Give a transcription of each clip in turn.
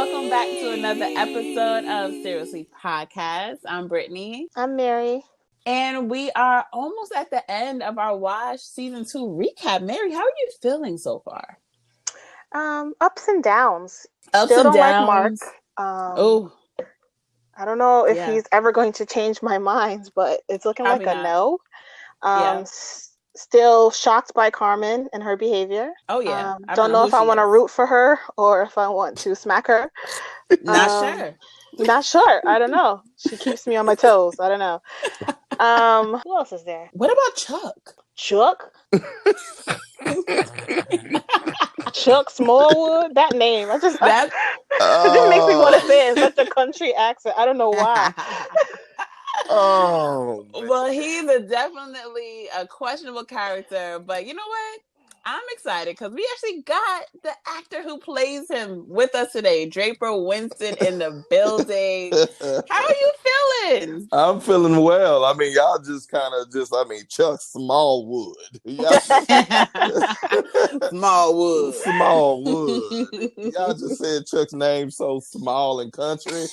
welcome back to another episode of Seriously Podcast. I'm Brittany. I'm Mary. And we are almost at the end of our Watch Season 2 recap. Mary, how are you feeling so far? Ups and downs. Ups Still and don't downs. like Mark. I don't know if he's ever going to change my mind, but it's looking Probably like a not. no. Still shocked by Carmen and her behavior. Oh, yeah. Don't know if I want to root for her or if I want to smack her. Not sure. Not sure. I don't know. She keeps me on my toes. I don't know. Who else is there? What about Chuck? Chuck? Chuck Smallwood? That name. It just makes me want to say it in such a country accent. I don't know why. Well, he's definitely a questionable character, but you know what? I'm excited because we actually got the actor who plays him with us today, Draper Wynston, in the building. How are you feeling? I'm feeling well. I mean, y'all just Chuck Smallwood. Smallwood. Y'all just said Chuck's name so small and country.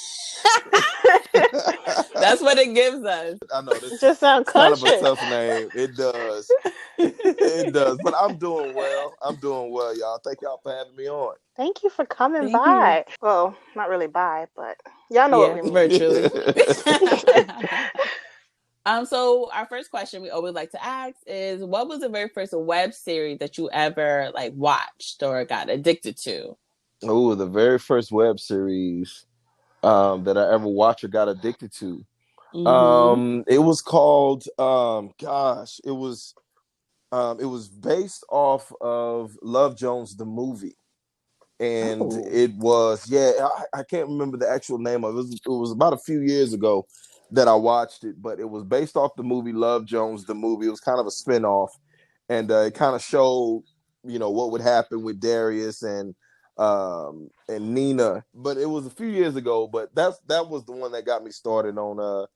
That's what it gives us. I know this just sounds kind of a tough name. It does. It does. But I'm doing well, y'all. Thank y'all for having me on. Thank you for coming by. Well, not really by, but y'all know what we mean. Virtually. So our first question we always like to ask is, what was the very first web series that you ever watched or got addicted to? Oh, the very first web series that I ever watched or got addicted to. Mm-hmm. It was called it was based off of Love Jones the movie. And it was I can't remember the actual name of it. It was about a few years ago that I watched it, but it was based off the movie Love Jones the movie. It was kind of a spin-off, and it kind of showed what would happen with Darius and Nina. But it was a few years ago, but that was the one that got me started on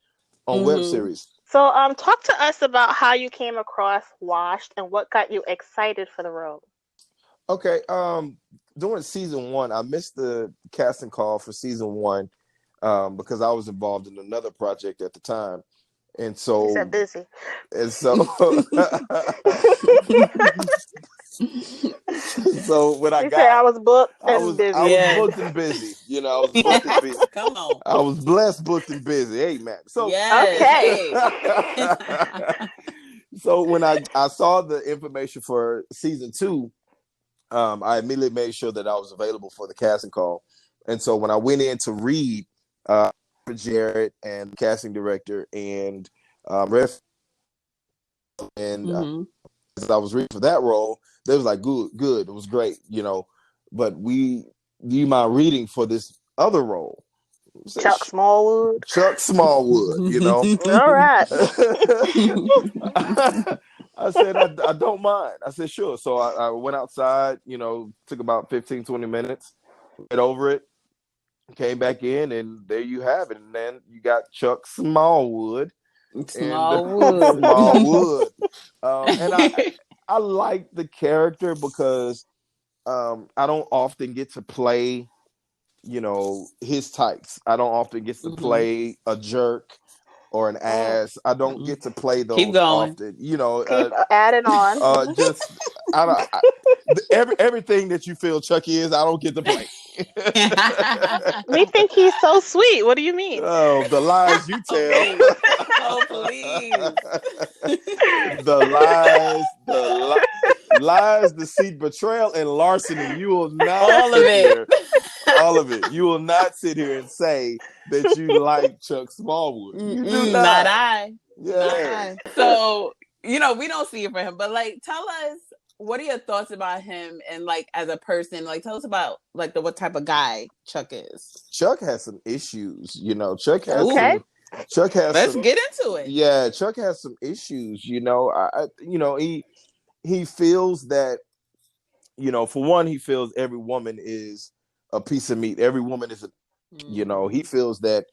web series. So talk to us about how you came across Washed and what got you excited for the role. Okay, during season 1, I missed the casting call for season 1 because I was involved in another project at the time. And so you said busy. And so so when I was booked and busy. I was booked and busy. I was booked and busy. Come on. I was blessed, booked and busy. Hey, man. So okay. So when I saw the information for season 2, I immediately made sure that I was available for the casting call. And so when I went in to read, Jared and the casting director and as I was reading for that role, they was like, good, it was great, but do you mind reading for this other role? Chuck Smallwood. All right. I said, I don't mind. I said, sure. So I went outside, took about 15, 20 minutes, went over it, came back in, and there you have it. And then you got Chuck Smallwood. Smallwood. And I like the character because I don't often get to play, his types. I don't often get to play a jerk or an ass. I don't get to play those often. Keep adding on. Everything that you feel Chuck is, I don't get to play. We think he's so sweet. What do you mean? Oh, the lies you tell. Oh, please. The lies, deceit, betrayal, and larceny. You will not all of it. You will not sit here and say that you like Chuck Smallwood. You do not. Not I. Yeah. Not I. So, we don't see it for him, but tell us, what are your thoughts about him and as a person? Tell us about what type of guy Chuck is. Chuck has some issues, Chuck has Let's get into it. Yeah, Chuck has some issues, he feels that, for one, he feels every woman is a piece of meat. Every woman is he feels that,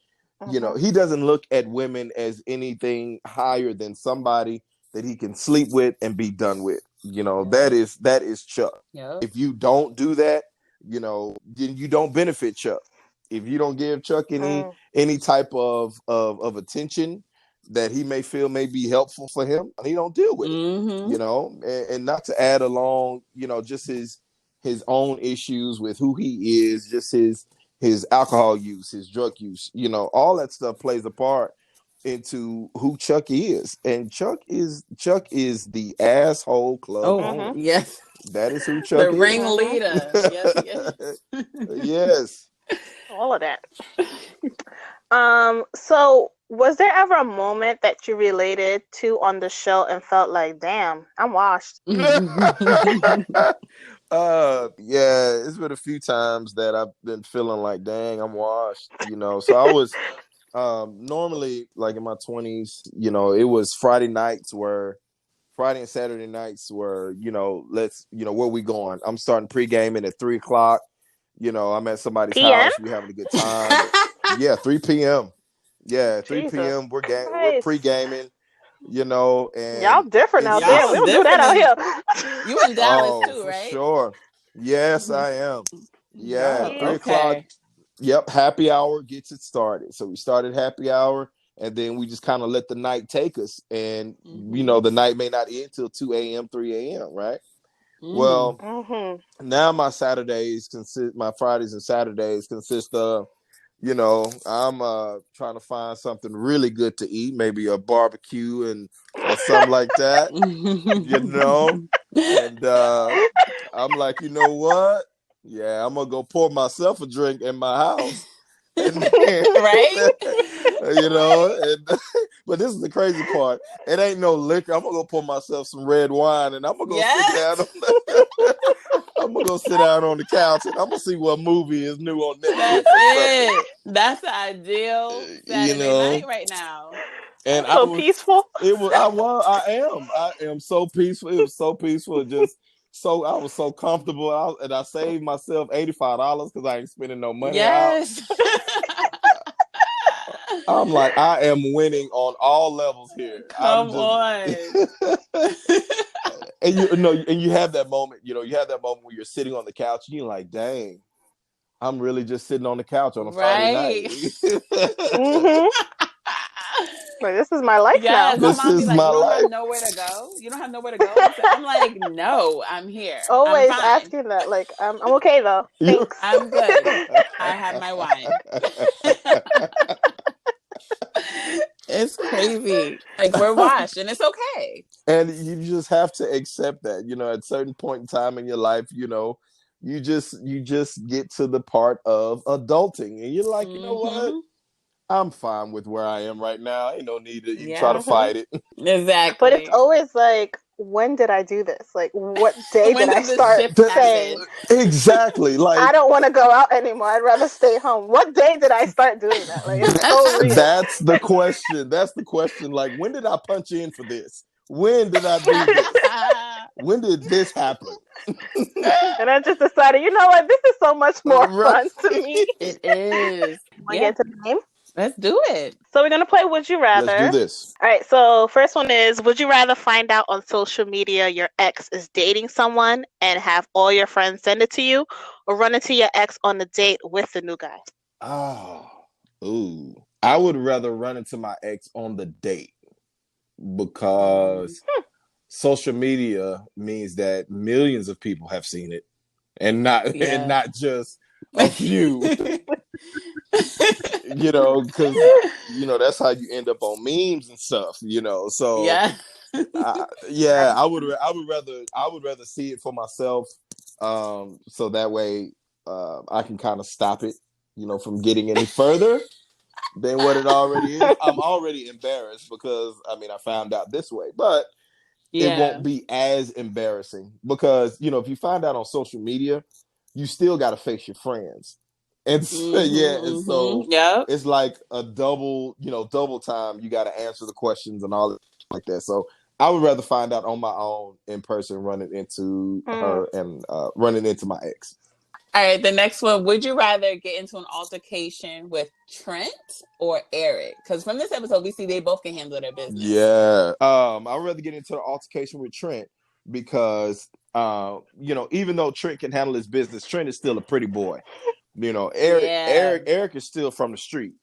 he doesn't look at women as anything higher than somebody that he can sleep with and be done with. That is Chuck. Yeah. If you don't do that, then you don't benefit Chuck. If you don't give Chuck any type of attention that he may feel may be helpful for him, he don't deal with it. You know, and not to add along, you know, just his own issues with who he is, just his alcohol use, his drug use, you know, all that stuff plays a part into who Chuck is. And Chuck is the asshole club owner. Yes. That is who Chuck is. The ringleader. Yes. Yes. All of that. So was there ever a moment that you related to on the show and felt like, damn, I'm washed? Yeah, it's been a few times that I've been feeling like, dang, I'm washed, you know. So I was normally, like, in my 20s, you know, it was Friday and Saturday nights were, you know, where we going? I'm starting pre-gaming at 3:00. You know, I'm at somebody's house. We having a good time. Yeah, 3 p.m. Yeah, 3 p.m. We're pre-gaming. You know, and y'all different out there. We don't do that out here. You in Dallas too, right? Sure. Yes, I am. Yeah, 3 okay. o'clock. Yep, happy hour gets it started. So we started happy hour, and then we just kind of let the night take us. And you know, the night may not end till 2 a.m., 3 a.m., right? Well, now my Fridays and Saturdays consist of, you know, I'm trying to find something really good to eat, maybe a barbecue or something like that, you know. And I'm like, you know what? Yeah, I'm gonna go pour myself a drink in my house. Right? You know, but this is the crazy part. It ain't no liquor. I'm gonna go pour myself some red wine, and I'm gonna go sit down. I'm gonna go sit down on the couch, and I'm gonna see what movie is new on Netflix. That's it. That's the ideal Saturday night right now. And peaceful. I am so peaceful. It was so peaceful. I was so comfortable, and I saved myself $85 because I ain't spending no money out. I'm like, I am winning on all levels here. Come on. And you have that moment, where you're sitting on the couch and you're like, dang, I'm really just sitting on the couch on a Friday night. Like, this is my life now. This is my life. You don't have nowhere to go? You don't have nowhere to go? I'm like, no, I'm here. Always asking that. Like, I'm okay, though. Thanks. I'm good. I have my wine. It's crazy. Like, we're washed, and it's okay. And you just have to accept that. You know, at a certain point in time in your life, you know, you just get to the part of adulting, and you're like, you know what? I'm fine with where I am right now. Ain't no need to try to fight it. Exactly. But it's always like, when did I do this? Like, what day did I start saying? Exactly. Like, I don't want to go out anymore. I'd rather stay home. What day did I start doing that? Like, it's so real. That's the question. That's the question. Like, when did I punch in for this? When did I do this? When did this happen? And I just decided, you know what? This is so much more fun to me. It is. Want to get to the game? Let's do it. So we're going to play Would You Rather. Let's do this. All right. So first one is, would you rather find out on social media your ex is dating someone and have all your friends send it to you, or run into your ex on a date with the new guy? I would rather run into my ex on the date, because social media means that millions of people have seen it, and not just a few. You know, because you know that's how you end up on memes and stuff. You know, so I would rather see it for myself, so that way I can kind of stop it, you know, from getting any further than what it already is. I'm already embarrassed because I found out this way, but it won't be as embarrassing because, you know, if you find out on social media, you still got to face your friends. And so, it's like a double time. You got to answer the questions and all that like that. So I would rather find out on my own in person, running into her and running into my ex. All right, the next one. Would you rather get into an altercation with Trent or Eric? Because from this episode, we see they both can handle their business. Yeah. I'd rather get into an altercation with Trent because, you know, even though Trent can handle his business, Trent is still a pretty boy. Eric is still from the street,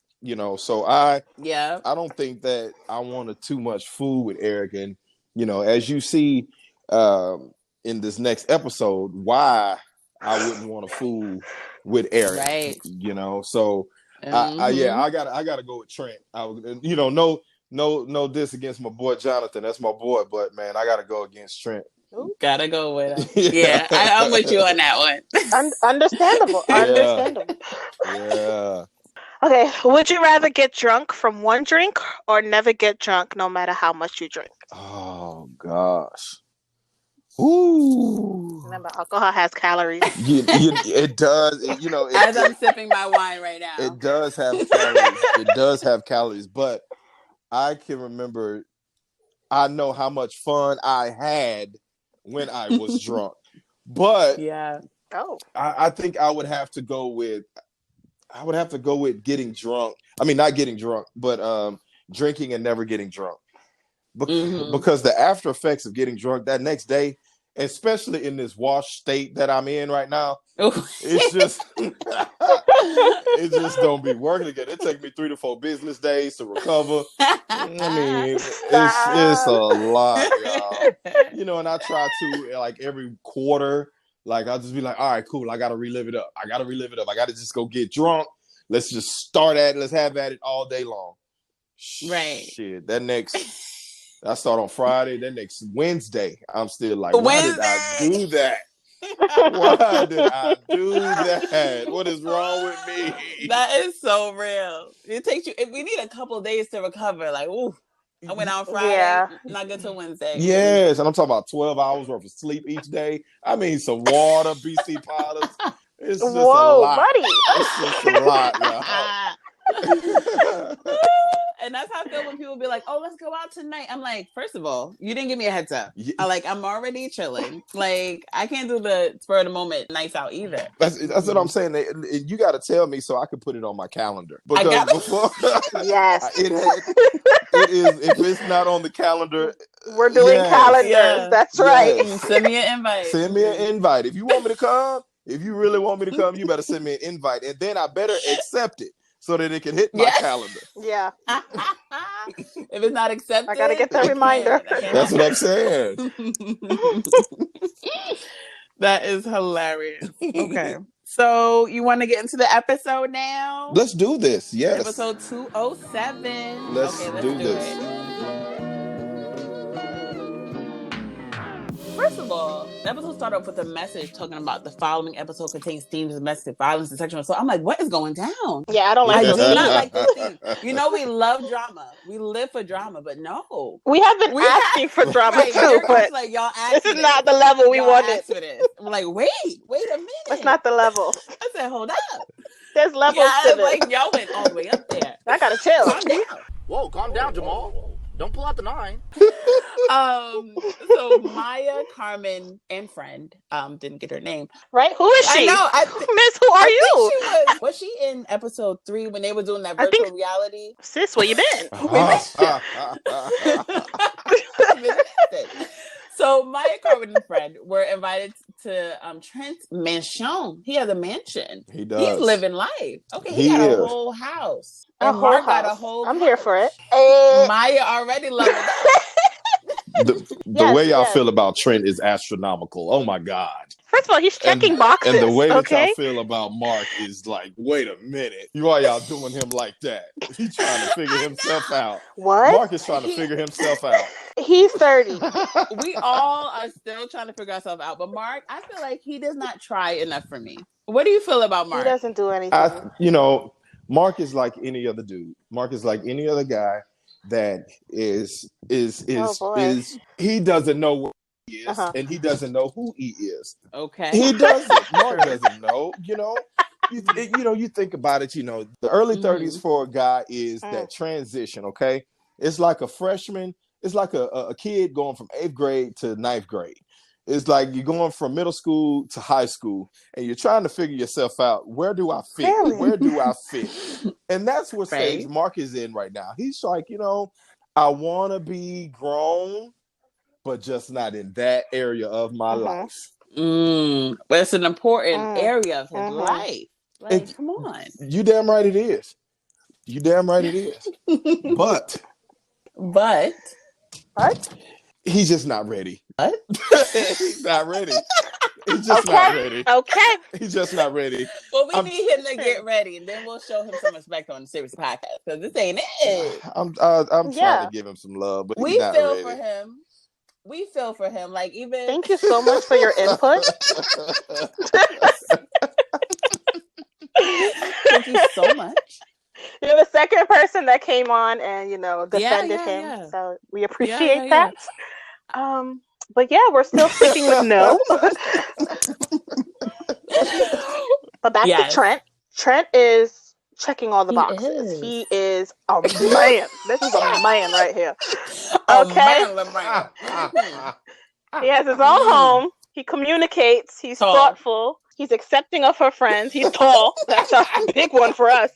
so I Yeah. don't think that I wanted too much food with Eric. And, as you see in this next episode, why I wouldn't want to fool with Eric, Right. So I gotta go with Trent. No diss against my boy Jonathan. That's my boy, but man, I gotta go against Trent. Gotta go with him. Yeah, I'm with you on that one. Understandable. Yeah. Understandable. Yeah. Okay, would you rather get drunk from one drink or never get drunk no matter how much you drink? Oh gosh. Ooh. Remember, alcohol has calories. It does. As I'm sipping my wine right now. It does have calories. It does have calories, but I can remember. I know how much fun I had when I was drunk, but yeah. Oh. I think I would have to go with. I would have to go with getting drunk. I mean, not getting drunk, but drinking and never getting drunk. Because the after effects of getting drunk that next day, especially in this washed state that I'm in right now, it's just it just don't be working again. It takes me 3 to 4 business days to recover. I mean, it's a lot, y'all. And I try to like every quarter. Like, I'll just be like, all right, cool. I got to relive it up. I got to just go get drunk. Let's just let's have at it all day long. Right. Shit. I start on Friday. That next Wednesday, I'm still like, why did I do that? Why did I do that? What is wrong with me? That is so real. It takes you, we need a couple of days to recover. Like, ooh. I went out Friday, not good till Wednesday. Yes, and I'm talking about 12 hours worth of sleep each day. I mean, some water, BC powders. It's just a lot. Buddy. It's just a lot, y'all. And that's how I feel when people be like, oh, let's go out tonight. I'm like, first of all, you didn't give me a heads up. I'm already chilling. Like, I can't do the spur of the moment nights out either. That's what I'm saying. You got to tell me so I can put it on my calendar. Because before, yes, it is. If it's not on the calendar, we're doing calendars. Yeah. That's right. Send me an invite. Send me an invite. If you want me to come, if you really want me to come, you better send me an invite, and then I better accept it so that it can hit my calendar. Yeah. If it's not accepted, I gotta get that reminder. That's what I'm saying. That is hilarious. Okay. So you want to get into the episode now? Let's do this. Yes. Episode 207. Let's do this. First of all, the episode started off with a message talking about the following episode contains themes of domestic violence and sexual assault. I'm like, what is going down? Yeah, I don't like I those do not like those themes. We love drama. We live for drama, but no. We have been asking for drama too, but like, y'all this is not the level we wanted. For this. I'm like, wait a minute. That's not the level. I said, hold up. There's levels to this. Like, y'all went all the way up there. I gotta chill. Calm down. Whoa, calm down, Jamal. Don't pull out the 9. So Maya, Carmen, and friend didn't get her name. Right? Who is she? I know. Miss, who are you? Was she in episode 3 when they were doing that virtual reality? Sis, where you been? So Maya, Carmen, and friend were invited to Trent's mansion. He has a mansion. He does. He's living life. Okay, he got a whole house. And Mark got a whole I'm here for it. Maya already loved it. The way y'all feel about Trent is astronomical. Oh my God. First of all, he's checking boxes. And the way that y'all feel about Mark is like, wait a minute. Why y'all doing him like that? He's trying to figure himself out. What? Mark is trying to figure himself out. He's 30. We all are still trying to figure ourselves out. But Mark, I feel like he does not try enough for me. What do you feel about Mark? He doesn't do anything. Mark is like any other dude. Mark is like any other guy that is he doesn't know what he is, and he doesn't know who he is. Okay. He doesn't. Mark doesn't know, you think about it, the early 30s for a guy is that transition, okay? It's like a freshman, it's like a kid going from 8th grade to 9th grade. It's like you're going from middle school to high school and you're trying to figure yourself out. Where do I fit? Really? Where do I fit? And that's what stage Mark is in right now. He's like, I want to be grown, but just not in that area of my life. But it's an important area of his life. Like, come on. You damn right it is. You damn right it is. But he's just not ready. What? He's not ready. He's just not ready. Okay. He's just not ready. Well, we need him to get ready, and then we'll show him some respect on the Serious Podcast, because this ain't it. I'm trying to give him some love, but we he's not feel ready. for him. We feel for him. Like, even. Thank you so much for your input. Thank you so much. You're the second person that came on and defended him. Yeah. So we appreciate that. But yeah, we're still sticking with no. But back to Trent. Trent is checking all the boxes. He is a man. This is a man right here. Okay. He has his own home. He communicates. He's thoughtful. He's accepting of her friends. He's tall. That's a big one for us.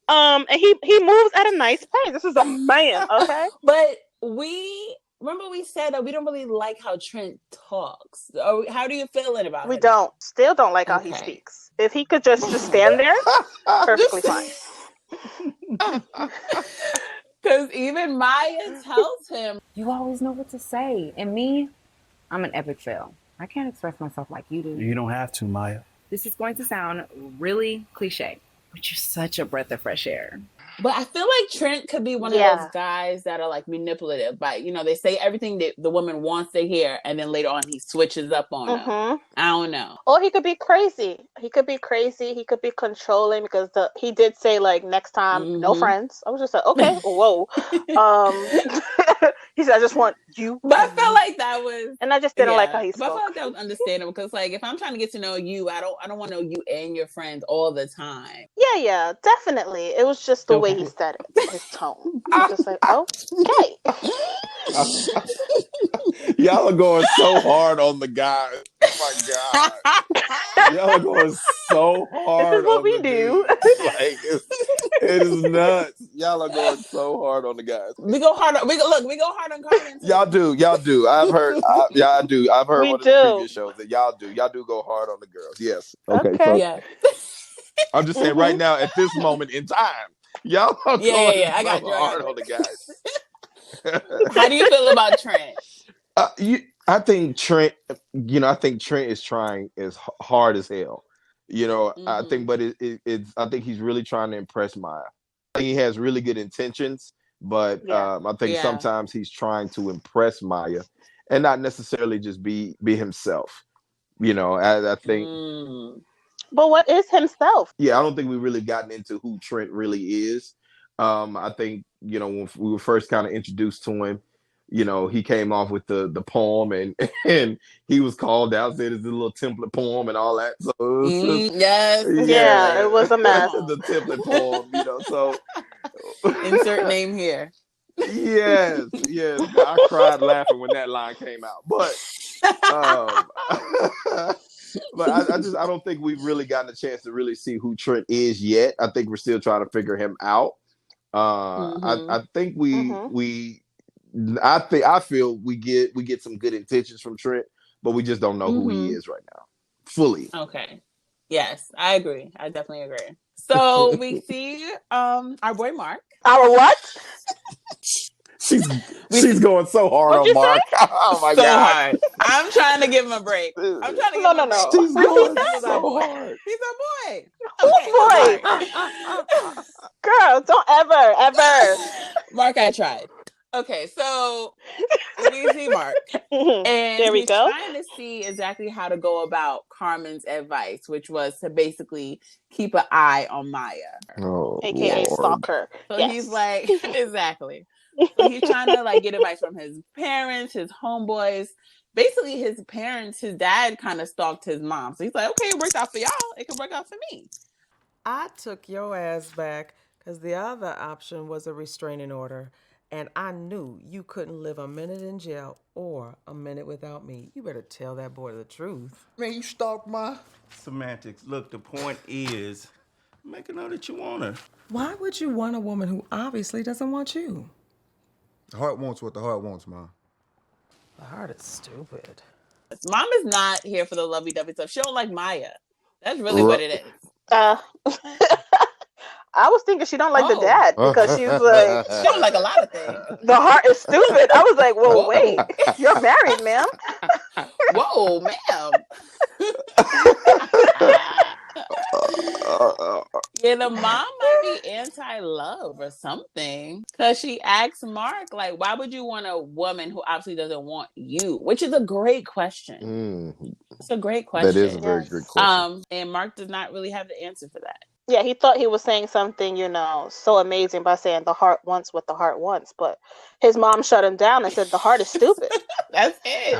And he moves at a nice pace. This is a man, okay? But remember we said that we don't really like how Trent talks. Or how do you feel about it? We still don't like how he speaks. If he could just stand there, perfectly fine. Because even Maya tells him, you always know what to say. And me, I'm an epic fail. I can't express myself like you do. You don't have to, Maya. This is going to sound really cliche, but you're such a breath of fresh air. But I feel like Trent could be one of those guys that are like manipulative. But, they say everything that the woman wants to hear, and then later on he switches up on them. I don't know. Or he could be crazy. He could be controlling, because he did say, like, next time, no friends. I was just like, okay, whoa. He said, I just want you. But I felt like that was... And I just didn't like how he spoke. But I felt like that was understandable, because, like, if I'm trying to get to know you, I don't want to know you and your friends all the time. Yeah, definitely. It was just the way he said it, his tone. I was just like, okay. Y'all are going so hard on the guy. Oh my God. Y'all are going so hard. This is what we do. Like, it is nuts. Y'all are going so hard on the guys. We go hard on Carmen. Y'all do. I've heard I've heard one of the previous shows that y'all do go hard on the girls. Yes. Okay. So yeah. I'm just saying right now, at this moment in time, y'all are going I got you. hard on the guys. How do you feel about Trent? I think Trent is trying as hard as hell. I think, but I think he's really trying to impress Maya. I think he has really good intentions, but I think sometimes he's trying to impress Maya and not necessarily just be himself. I think. But what is himself? Yeah, I don't think we've really gotten into who Trent really is. I think, when we were first kind of introduced to him, he came off with the poem and he was called out, said it's a little template poem and all that. So it was a mess. The template poem, so insert name here. Yes. I cried laughing when that line came out. But but I don't think we've really gotten a chance to really see who Trent is yet. I think we're still trying to figure him out. I think I feel we get some good intentions from Trent, but we just don't know who he is right now fully. Okay. Yes, I agree. I definitely agree. So we see our boy Mark. Our what? She's going so hard on Mark. Oh my God. Hard. I'm trying to give him a break. I'm trying to give him a break. She's going so hard. He's our boy. Who's boy? Girl, don't ever. Mark, I tried. Okay, so we see Mark. And there we go. He's trying to see exactly how to go about Carmen's advice, which was to basically keep an eye on Maya. AKA stalker. So he's like, exactly. So he's trying to get advice from his parents, his homeboys. Basically, his dad kind of stalked his mom. So he's like, okay, it worked out for y'all. It can work out for me. I took your ass back because the other option was a restraining order. And I knew you couldn't live a minute in jail or a minute without me. You better tell that boy the truth. Man, you stalked my... Semantics. Look, the point is, make her know that you want her. Why would you want a woman who obviously doesn't want you? The heart wants what the heart wants, Ma. The heart is stupid. Mom is not here for the lovey-dovey stuff. She don't like Maya. That's really what it is. I was thinking she don't like the dad because she's like she don't like a lot of things. The heart is stupid. I was like, well, wait, you're married, ma'am. Whoa, ma'am. Yeah, the mom might be anti-love or something. Because she asks Mark, like, why would you want a woman who obviously doesn't want you? Which is a great question. It's a great question. That is a very good question. And Mark does not really have the answer for that. Yeah, he thought he was saying something, so amazing by saying the heart wants what the heart wants. But his mom shut him down and said the heart is stupid. That's it.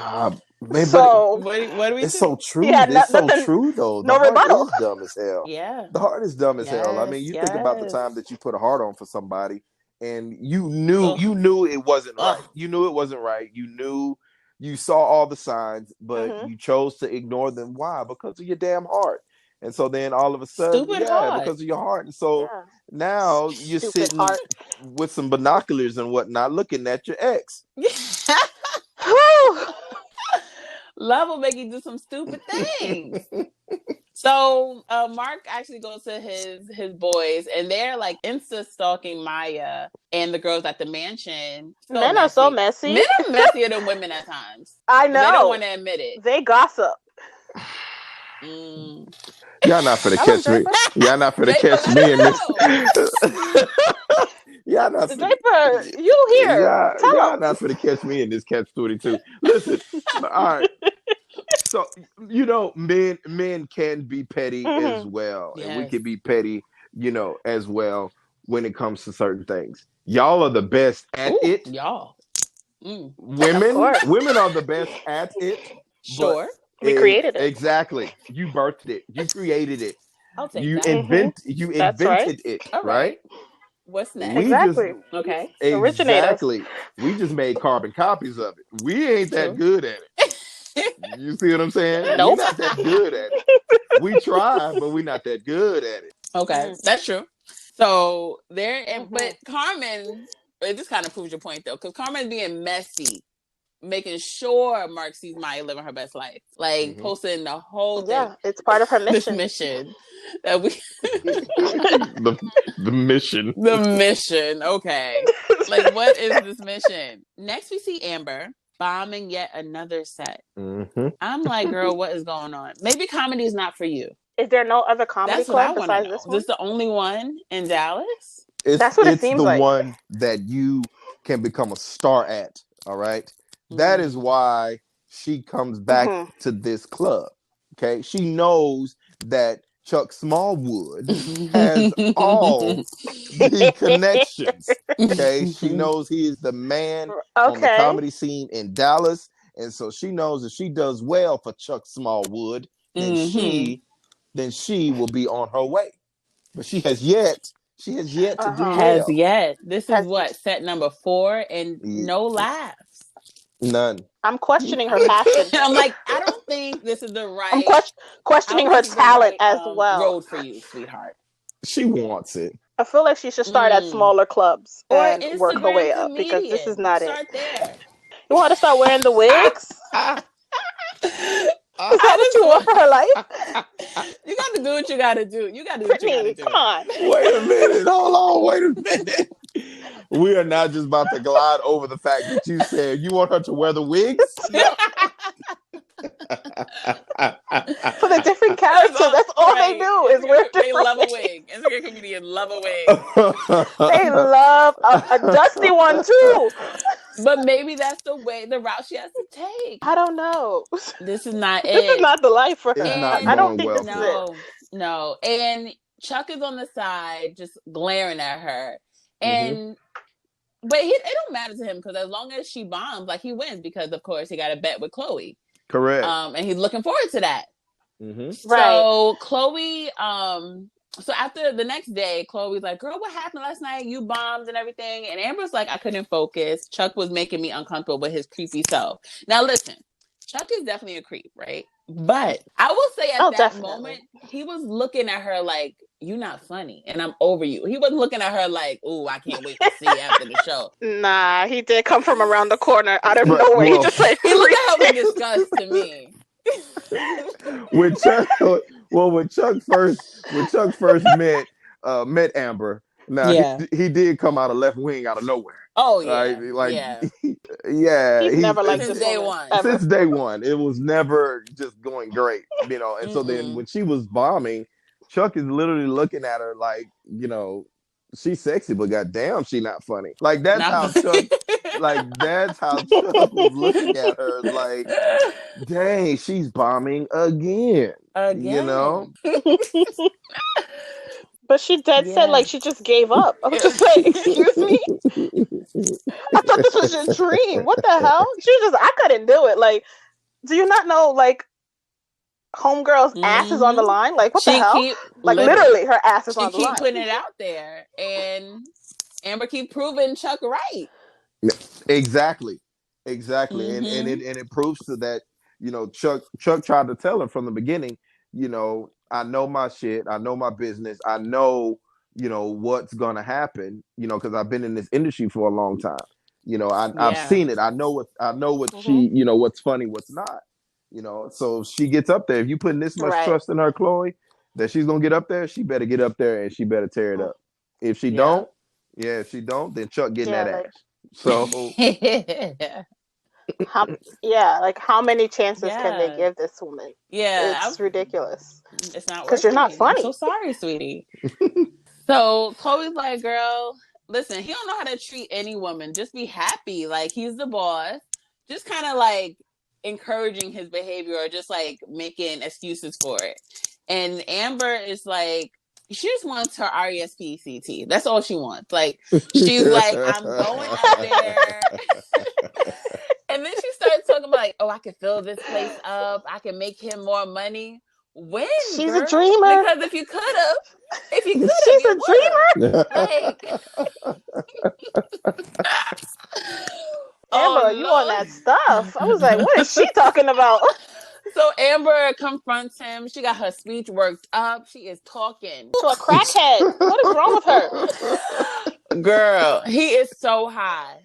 So what do we it's do? so true. It's so true, though. No the rebuttal. Heart is dumb as hell. Yeah. The heart is dumb as hell. I mean, you think about the time that you put a heart on for somebody and you knew it wasn't right. You knew it wasn't right. You saw all the signs, but you chose to ignore them. Why? Because of your damn heart. And so then all of a sudden, because of your heart. And so now you're sitting with some binoculars and whatnot, looking at your ex. Love will make you do some stupid things. So Mark actually goes to his boys, and they're like insta stalking Maya and the girls at the mansion. Men are so messy. Men are messier than women at times. I know. They don't want to admit it. They gossip. Y'all not finna catch me. Y'all not finna catch me in this. Y'all not Draper, you here. Y'all not finna catch me in this catch-22. Listen, all right. So, men can be petty as well. Yes. And we can be petty, as well when it comes to certain things. Y'all are the best at it. Y'all. Women are the best at it. Sure. We created it. Exactly. You birthed it. You created it. I'll take you that. You invented it, right? What's next? Exactly. Okay. Exactly. We just made carbon copies of it. We ain't that good at it. You see what I'm saying? Nope. We're not that good at it. We try, but we're not that good at it. Okay. That's true. So but Carmen, it just kind of proves your point though, because Carmen's being messy, making sure Mark sees Maya living her best life, like posting the whole thing. Yeah, it's part of her mission. This mission that we the mission. The mission. Okay, like what is this mission? Next, we see Amber bombing yet another set. I'm like, girl, what is going on? Maybe comedy is not for you. Is there no other comedy club besides this one? Is this the only one in Dallas? That's what it seems like. It's the one that you can become a star at. All right. That is why she comes back to this club. Okay. She knows that Chuck Smallwood has all the connections. Okay. She knows he is the man on the comedy scene in Dallas. And so she knows if she does well for Chuck Smallwood, then she will be on her way. But she has yet to do well. This is what, set number 4 and no laughs. None. I'm questioning her passion. I'm like, I don't think this is the right. I'm questioning her talent as well. Road for you, sweetheart. She wants it. I feel like she should start at smaller clubs and work her way up because this is not start there. You want to start wearing the wigs? Is that what you want for her life? You got to do what you got to do. You got to do what you got to do. Come on. Wait a minute. Hold on. Wait a minute. We are not just about to glide over the fact that you said you want her to wear the wigs. For the different characters, that's all they do is wear different They love a wig. Instagram comedians love a wig. They love a dusty one too. But maybe that's the route she has to take. I don't know. This is not it. This is not the life for her. I don't think this is it. No. And Chuck is on the side just glaring at her. And but it don't matter to him because as long as she bombs, like he wins because of course he got a bet with Chloe. Correct. And he's looking forward to that. Right. So Chloe, so after the next day, Chloe's like, girl, what happened last night? You bombed and everything. And Amber's like, I couldn't focus. Chuck was making me uncomfortable with his creepy self. Now listen, Chuck is definitely a creep, right? But I will say at that moment, he was looking at her like, you're not funny and I'm over you. He wasn't looking at her like, ooh, I can't wait to see you after the show. Nah, he did come from around the corner out of nowhere. He just like, he looked at her with disgust to me. when Chuck when Chuck first met Amber. Now Yeah. he did come out of Left Wing out of nowhere. Oh Like yeah. like Yeah. yeah, He's never liked Since this day woman one. ever. since day one, it was never just going great, you know. And so then when she was bombing, Chuck is literally looking at her like, you know, she's sexy, but goddamn, she not funny. Like that's how Chuck was looking at her, like, dang, she's bombing again. You know? But she dead said like she just gave up. I was just like, excuse me? I thought this was your dream. What the hell? She was just, I couldn't do it. Like, do you not know, like, homegirl's ass is on the line? Like, what the hell? Like, literally, her ass is on the line. She keep putting it out there. And Amber keep proving Chuck right. Exactly. And it proves to that, you know, Chuck tried to tell her from the beginning, you know, I know my shit, I know my business, I know, you know, what's gonna happen, you know, because I've been in this industry for a long time. You know, I've seen it. I know what she, you know, what's funny, what's not. You know, so if she gets up there, if you putting this much trust in her, Chloe, that she's gonna get up there, she better get up there and she better tear it up. If she don't, then Chuck getting that ass. So how many chances can they give this woman? Yeah, it's ridiculous. It's not because you're not funny. I'm so sorry, sweetie. So Chloe's like, girl, listen, he don't know how to treat any woman. Just be happy, like he's the boss. Just kind of like encouraging his behavior or just like making excuses for it. And Amber is like, she just wants her RESPCT. That's all she wants. Like, she's like, I'm going out there. And then she starts talking about, like, oh, I can fill this place up. I can make him more money. When? She's a dreamer. Because if you could have, she's a dreamer. Amber, you on that stuff. I was like, what is she talking about? So Amber confronts him. She got her speech worked up. She is talking to a crackhead. What is wrong with her? Girl, he is so high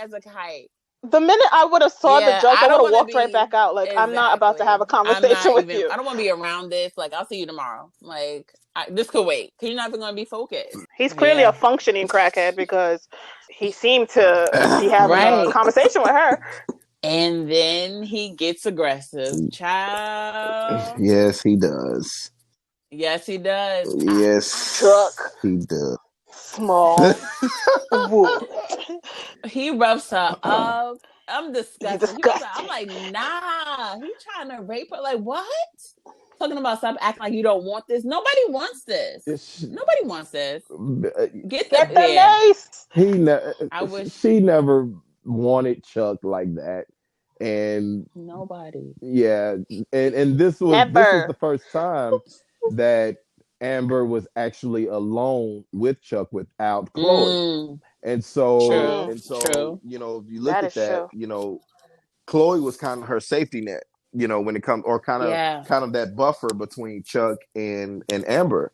as a kite. The minute I would have saw the joke, I would have walked right back out. Like, I'm not about to have a conversation with you. I don't want to be around this. Like, I'll see you tomorrow. Like, this could wait. Because you're not even going to be focused. He's clearly a functioning crackhead because he seemed to be having a conversation with her. And then he gets aggressive. Child. Yes, he does. Yes, he does. Yes, Chuck. He does. Small. He roughs her up. I'm disgusted. I'm like, nah. He trying to rape her. Like, what? Talking about stop acting like you don't want this. Nobody wants this. Nobody wants this. Get the mace. She never wanted Chuck like that. And nobody. Yeah. And this was the first time that Amber was actually alone with Chuck without Chloe. And so, True. you know, if you look at that, you know, Chloe was kind of her safety net, you know, when it comes, or kind of that buffer between Chuck and Amber.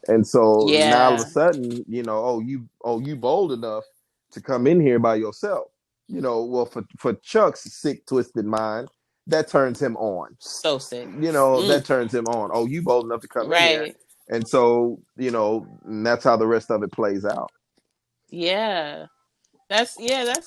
And so now all of a sudden, you know, you bold enough to come in here by yourself. You know, well, for Chuck's sick, twisted mind, that turns him on. So sick. You know, that turns him on. Oh, you bold enough to come in here. And so, you know, and that's how the rest of it plays out. Yeah. That's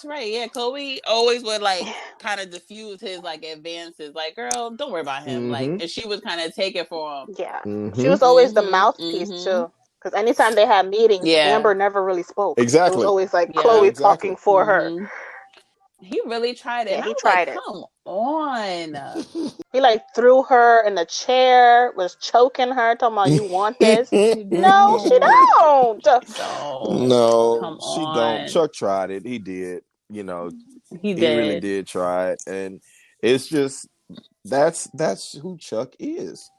right. Yeah, Chloe always would like kind of diffuse his like advances. Like, girl, don't worry about him. Like, and she would kind of take it for him. Yeah, she was always the mouthpiece too. Because anytime they had meetings, Amber never really spoke. Exactly. It was always like Chloe talking for her. He really tried it. Yeah, he tried it. Come on. He like threw her in the chair, was choking her, talking about you want this. No, she don't. No, she don't. Chuck tried it. He did. You know, he really did try it. And it's just that's who Chuck is.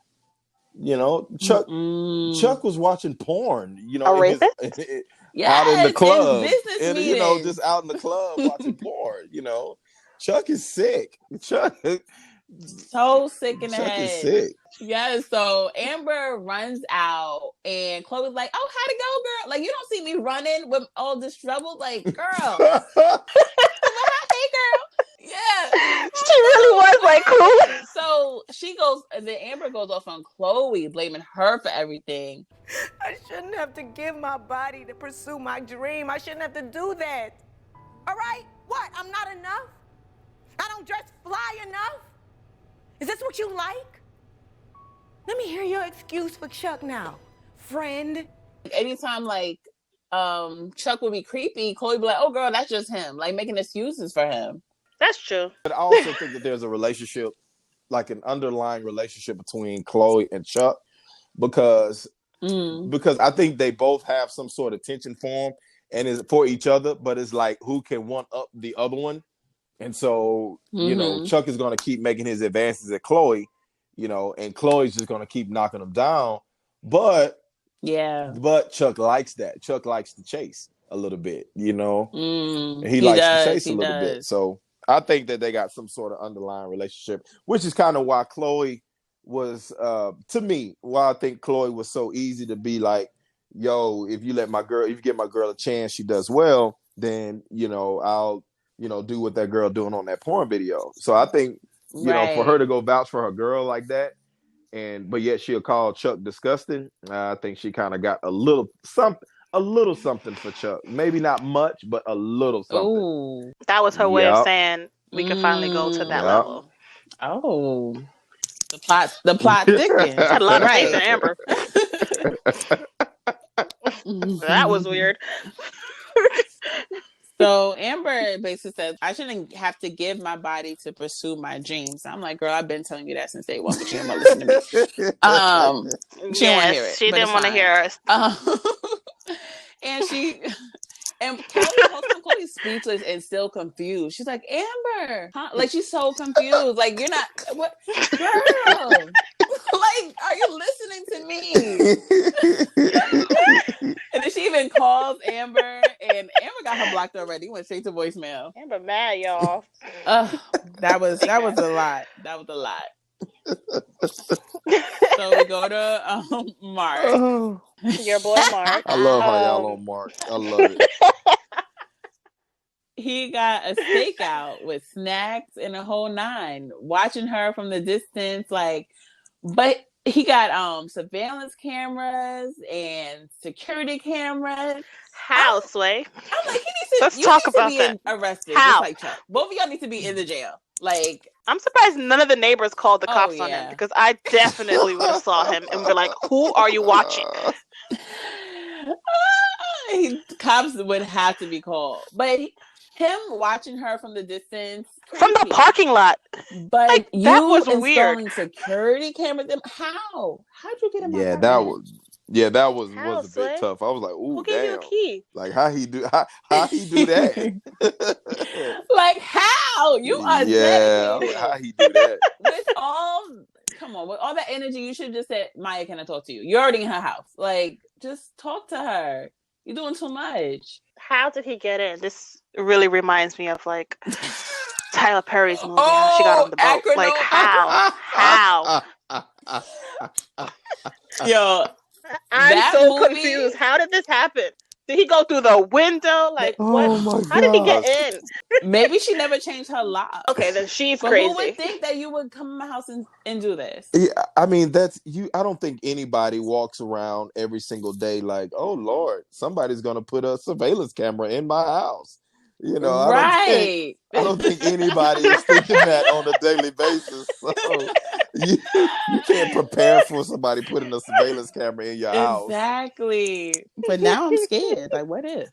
You know, Chuck was watching porn, you know, out in the club. You know, just out in the club watching porn, you know. Chuck is sick. Chuck so sick in the head. Is sick. Yes, so Amber runs out and Chloe's like, oh, how'd it go, girl? Like, you don't see me running with all this trouble. Like, girl. Hey, girl. Yeah. She really was like cool. So then Amber goes off on Chloe, blaming her for everything. I shouldn't have to give my body to pursue my dream. I shouldn't have to do that. All right? What? I'm not enough? I don't dress fly enough? Is this what you like? Let me hear your excuse for Chuck now, friend. Anytime Chuck would be creepy, Chloe would be like, "Oh girl, that's just him," like making excuses for him. That's true. But I also think that there's a relationship, like an underlying relationship between Chloe and Chuck, because I think they both have some sort of tension for him and is for each other, but it's like who can one up the other one. And so, Chuck is going to keep making his advances at Chloe, and Chloe's just going to keep knocking him down. But Chuck likes that. Chuck likes to chase a little bit, He likes to chase a little bit. So I think that they got some sort of underlying relationship, which is kind of why Chloe was, to me, why I think Chloe was so easy to be like, yo, if you give my girl a chance, she does well, then, I'll, do what that girl doing on that porn video. So I think, for her to go vouch for her girl like that, but yet she'll call Chuck disgusting. I think she kind of got a little something for Chuck. Maybe not much, but a little something. Ooh. That was her way of saying we can finally go to that level. Oh, the plot thickens. Had a lot of faith in Amber. That was weird. So Amber basically says, I shouldn't have to give my body to pursue my dreams. I'm like, girl, I've been telling you that since day one, but you didn't listen to me. She didn't want to hear it. She didn't want to hear us. And Chloe's speechless and still confused. She's like, Amber, huh? Like, she's so confused. Like, you're not, what, girl? Like, are you listening to me? And then she even calls Amber, and Amber got her blocked already. Went straight to voicemail. Amber mad, y'all. That was a lot. That was a lot. So we go to Mark. Your boy Mark. I love how y'all on Mark. I love it. He got a stakeout with snacks and a whole nine, watching her from the distance, but he got surveillance cameras and security cameras. How, Sway? I'm like, let's talk about that. Arrested, how? Just like Chuck. Both of y'all need to be in the jail. Like, I'm surprised none of the neighbors called the cops on him, because I definitely would have saw him and be like, "Who are you watching?" Cops would have to be called, but him watching her from the distance, from the parking lot, but like, that was weird. Security cameras. How'd you get in my apartment? that was a bit tough. I was like, "Ooh, who gave you a key?" Like, how he do that? Like, how you are? Yeah, how he do that? With all that energy, you should have just said, "Maya, can I talk to you?" You're already in her house. Like, just talk to her. You're doing too much. How did he get in? This really reminds me of like Tyler Perry's movie. How she got on the boat. Like, how? Yo, I'm so confused. How did this happen? Did he go through the window? Like, what? How did he get in? Maybe she never changed her lock. Okay, then she's crazy. Who would think that you would come in my house and do this? Yeah, I mean, that's you. I don't think anybody walks around every single day like, "Oh Lord, somebody's gonna put a surveillance camera in my house." Right. I don't think anybody is thinking that on a daily basis. So you can't prepare for somebody putting a surveillance camera in your house. Exactly. But now I'm scared. Like, what if?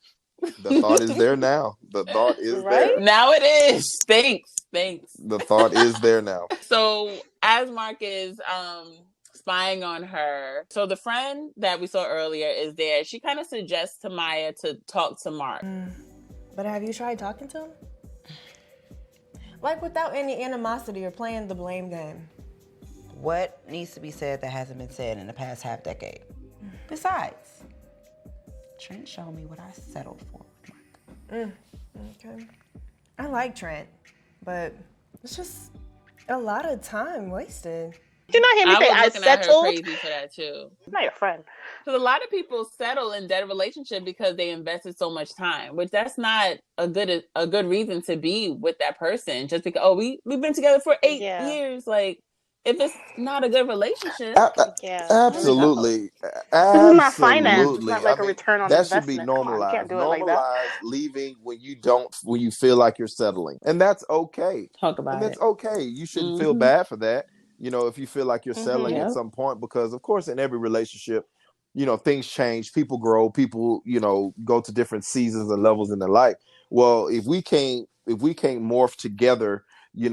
The thought is there now. The thought is there. Now it is. Thanks. The thought is there now. So as Mark is spying on her, so the friend that we saw earlier is there. She kind of suggests to Maya to talk to Mark. But have you tried talking to him? Like, without any animosity or playing the blame game. What needs to be said that hasn't been said in the past half decade? Besides, Trent showed me what I settled for with Mark. Okay. I like Trent, but it's just a lot of time wasted. Did you not hear me say I settled? Crazy for that too. I'm not your friend. Because a lot of people settle in dead relationship because they invested so much time, which that's not a good reason to be with that person. Just because we've been together for 8 years, like if it's not a good relationship. Yeah. Absolutely. This is not finance. It's not Absolutely. I like a mean, return on that should be investment. Come on, you can't normalized. do it like that. Normalize leaving when you feel like you're settling. And that's okay. Talk And about that's it. okay. You shouldn't feel bad for that, if you feel like you're settling at Yep. some point, because of course in every relationship, things change, people grow, people, go to different seasons and levels in their life. Well, if we can't morph together,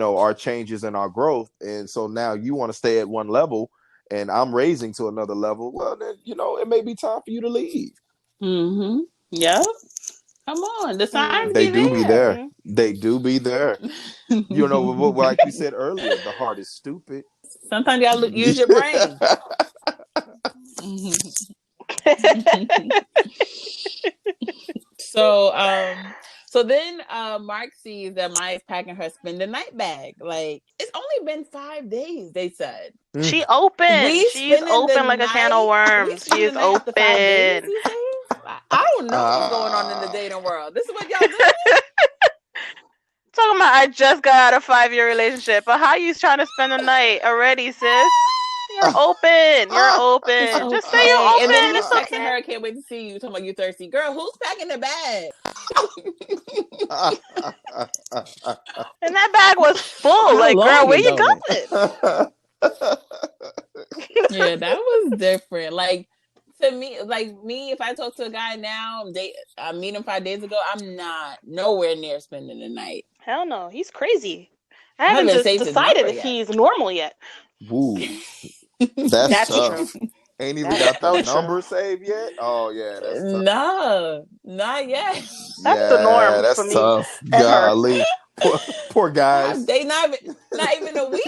our changes and our growth, and so now you want to stay at one level and I'm raising to another level, well then, it may be time for you to leave. Mm-hmm. Yep. Come on. The signs They be do be there. there. They do be there. Like we said earlier, the heart is stupid. Sometimes you gotta use your brain. So then Mark sees that Maya's packing her spend the night bag. Like, it's only been 5 days, they said. She open. She's open like a can of worms. She is open. I don't know what's going on in the dating world. This is what y'all doing? Talking about I just got out of a 5-year relationship, but how you trying to spend the night already, sis? You're open. You're open. Just say you're open. And then he's it's texting okay. her, I can't wait to see you. Talking about you thirsty. Girl, who's packing the bag? And that bag was full. Like, girl, where you going? Yeah, that was different. Like, to me, if I talk to a guy now, I meet him 5 days ago, I'm not nowhere near spending the night. Hell no, he's crazy. I haven't just decided if he's normal yet. Woo. That's tough. True. Ain't even got the number saved yet? Oh, yeah, that's tough. No, not yet. That's the norm that's for me. Tough. Golly. Poor guys. They not even a week.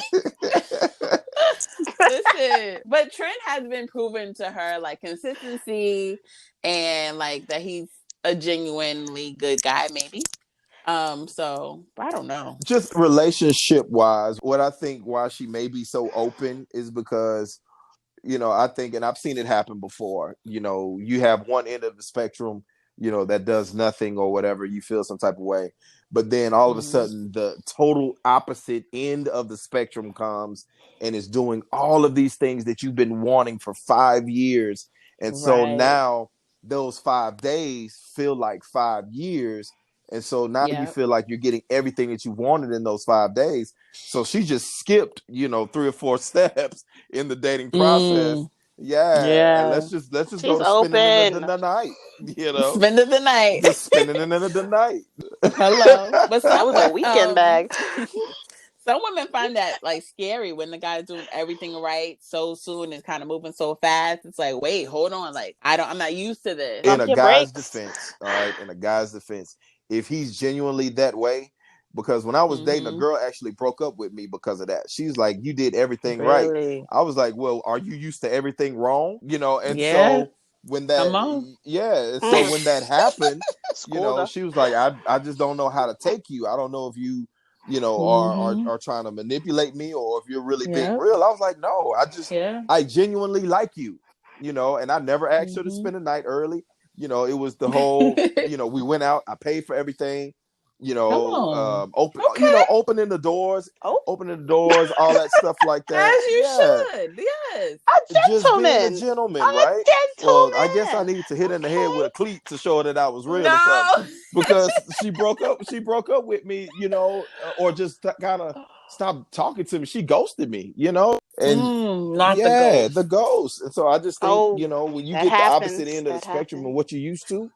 Listen, but Trent has been proven to her, like, consistency and, like, that he's a genuinely good guy, maybe. So I don't know. Just relationship wise, what I think why she may be so open is because, I think, and I've seen it happen before, you have one end of the spectrum, that does nothing or whatever, you feel some type of way. But then all of a sudden the total opposite end of the spectrum comes and is doing all of these things that you've been wanting for 5 years. And so now those 5 days feel like 5 years. And so now you feel like you're getting everything that you wanted in those 5 days. So she just skipped, 3 or 4 steps in the dating process. Yeah. And let's just She's go spending the night. Spending the night. Just spending the night. Hello. But that was a weekend bag. Some women find that, like, scary when the guy's doing everything right so soon and kind of moving so fast. It's like, wait, hold on. Like, I'm not used to this. In a guy's defense, all right? In a guy's defense, if he's genuinely that way, because when I was dating, a girl actually broke up with me because of that. She's like, you did everything right. I was like, well, are you used to everything wrong? And so when that, so when that happened, she was like, I just don't know how to take you. I don't know if you, are trying to manipulate me or if you're really being real. I was like, no, I genuinely like you, and I never asked her to spend the night early. It was the whole, we went out, I paid for everything, opening the doors, all that stuff like that. As you should, yes. A gentleman. Just being a gentleman, right? Well, I guess I need to hit in the head with a cleat to show her that I was real or something. Because she broke up with me, or just kind of stopped talking to me. She ghosted me, and the ghost. And so I just think, when you get the opposite end of the spectrum of what you're used to,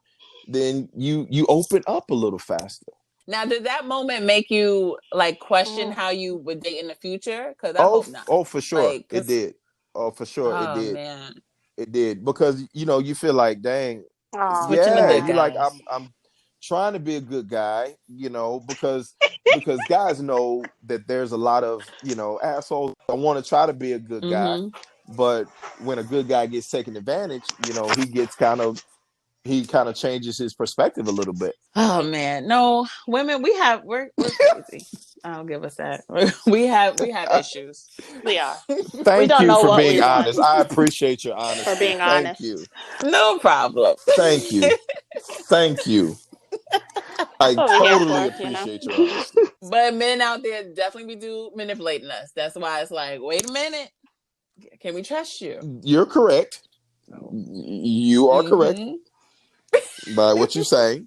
then you open up a little faster. Now, did that moment make you, like, question how you would date in the future? Because I hope not. Oh, for sure, it did. Oh, for sure, it did. Man. It did, because you feel like, dang, you like I'm trying to be a good guy, because guys know that there's a lot of assholes. I want to try to be a good guy, but when a good guy gets taken advantage, he kind of changes his perspective a little bit. Oh man, no, women, we're crazy. I'll give us that. We have issues. We are. Thank you for being honest. I appreciate your honesty. For being honest. Thank you. No problem. Thank you. Thank you. I what we here totally for, you know? appreciate your honesty. But men out there definitely be manipulating us. That's why it's like, wait a minute. Can we trust you? You're correct. You are correct by what you say.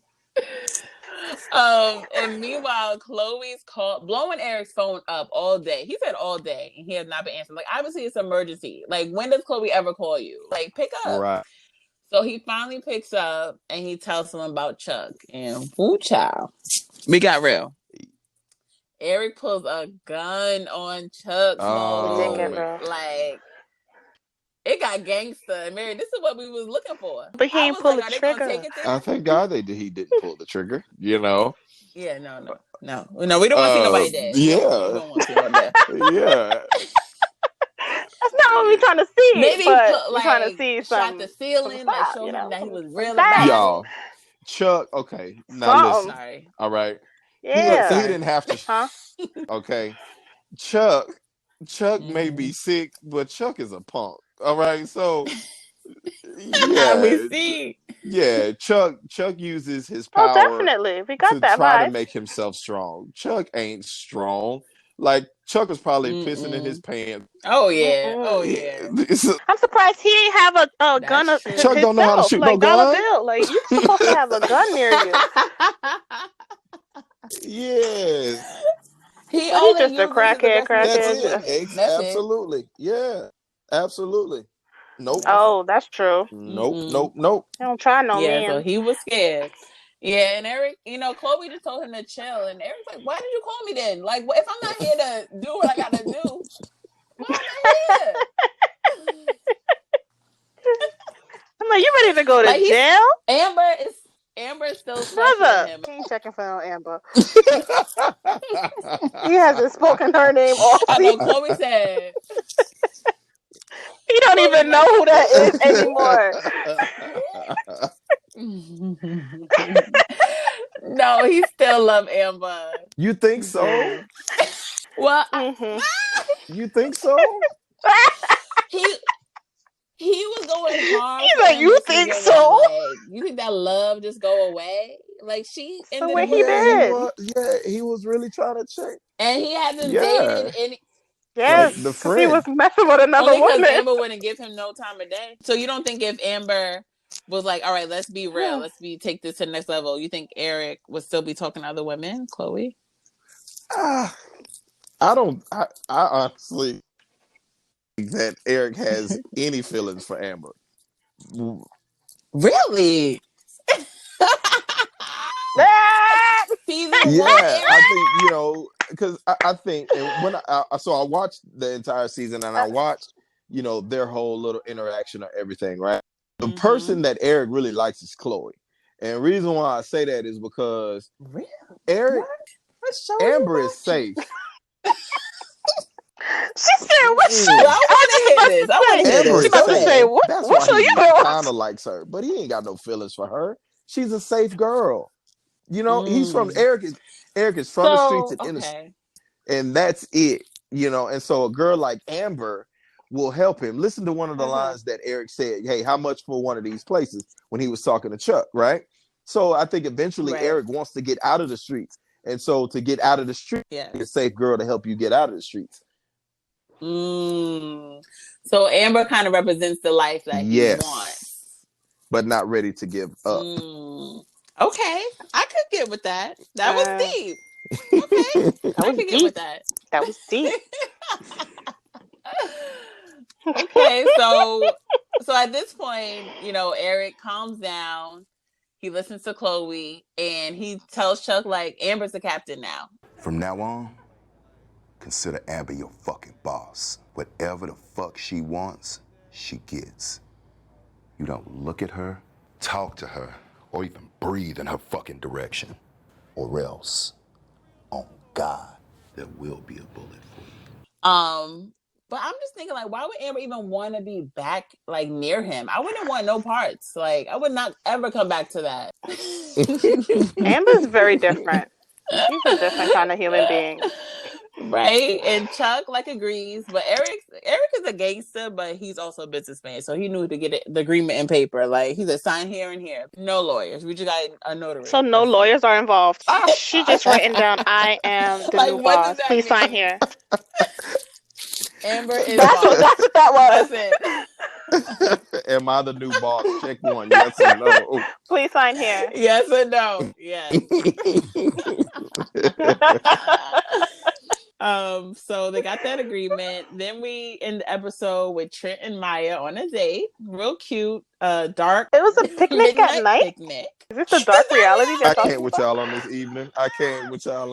And meanwhile, Chloe's blowing Eric's phone up all day. He said all day, and he has not been answering. Like, obviously, it's an emergency. Like, when does Chloe ever call you? Like, pick up. Right. So he finally picks up, and he tells someone about Chuck. And, ooh, child, we got real. Eric pulls a gun on Chuck. Like, it got gangster. Mary, this is what we was looking for. But he ain't pull the trigger. I thank God he didn't pull the trigger. You know. Yeah, no. We don't want to see nobody dead. Yeah. We don't want to see nobody dead. Yeah. That's not what we're trying to see. Maybe we're trying to see shot the ceiling, like show him that he was real about it. Y'all, Chuck. Okay, now listen. Sorry. All right. Yeah. He didn't have to. Huh? Okay. Chuck may be sick, but Chuck is a punk. All right, so yeah, we see. Yeah, Chuck uses his power. Oh, definitely, we got to that try vibe. to make himself strong. Chuck ain't strong. Like Chuck was probably pissing in his pants. Oh yeah, oh yeah. I'm surprised he ain't have a gun. Chuck don't know how to shoot no gun. Bill. Like you supposed to have a gun near you. Yes. He's just a crackhead. That's absolutely. It. Yeah. Absolutely. Nope. Oh, that's true. Nope. He don't try no man. Yeah, so he was scared. Yeah, and Eric, Chloe just told him to chill, and Eric's like, "Why did you call me then? Like, if I'm not here to do what I gotta do, why am I here?" I'm like, you ready to go to jail? Amber is still Brother. him. He ain't checking for Amber. He hasn't spoken her name all I know. season. Chloe said. He don't even know who that is anymore. No, he still love Amber. You think so? Well, you think so? He was going hard. He's like, you think so? Like, you think that love just go away? Like she ended up. He did. He was really trying to check. And he hasn't dated any. Yes, like the friend. He was messing with another woman. Amber wouldn't give him no time of day. So you don't think if Amber was like, all right, let's be real, take this to the next level, you think Eric would still be talking to other women, Chloe? I honestly think that Eric has any feelings for Amber. Really? Yeah, I think, because I think when I watched the entire season and I watched, their whole little interaction or everything, right? The person that Eric really likes is Chloe. And the reason why I say that is because Amber is safe. She said, "What show?" I want to hear this. She about to say, "What show you doing?" Kind of likes her, but he ain't got no feelings for her. She's a safe girl. He's from Eric is from the streets and in the, and that's it. And so a girl like Amber will help him. Listen to one of the lines that Eric said. Hey, how much for one of these places when he was talking to Chuck, right? So I think eventually Eric wants to get out of the streets, and so to get out of the streets, a safe girl to help you get out of the streets. So Amber kind of represents the life that he wants, but not ready to give up. Okay, I could get with that. That was deep. Okay, I could get with that. That was deep. Okay, so at this point, Eric calms down. He listens to Chloe, and he tells Chuck, like, Amber's the captain now. From now on, consider Amber your fucking boss. Whatever the fuck she wants, she gets. You don't look at her, talk to her, or even breathe in her fucking direction. Or else, on God, there will be a bullet for you. But I'm just thinking, like, why would Amber even want to be back, like, near him? I wouldn't want no parts. Like, I would not ever come back to that. Amber's very different. She's a different kind of human being. Right, and Chuck agrees, but Eric is a gangster, but he's also a businessman, so he knew to get the agreement in paper. Like he said, sign here and here. No lawyers. We just got a notary. So no lawyers are involved. She just written down, I am the new boss. Please sign here. Amber is that's what that was. That's it. Am I the new boss? Check one. Yes or no. Please sign here. Yes or no. Yes. So they got that agreement. Then we end the episode with Trent and Maya on a date. Real cute, dark. It was a picnic at night. Picnic. Is this a dark reality? I can't with y'all on this evening. I can't. It's her.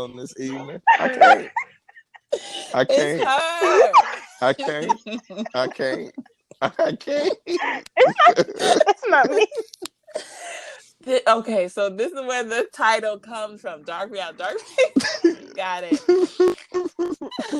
It's not me. Okay, so this is where the title comes from. Dark reality. Got it.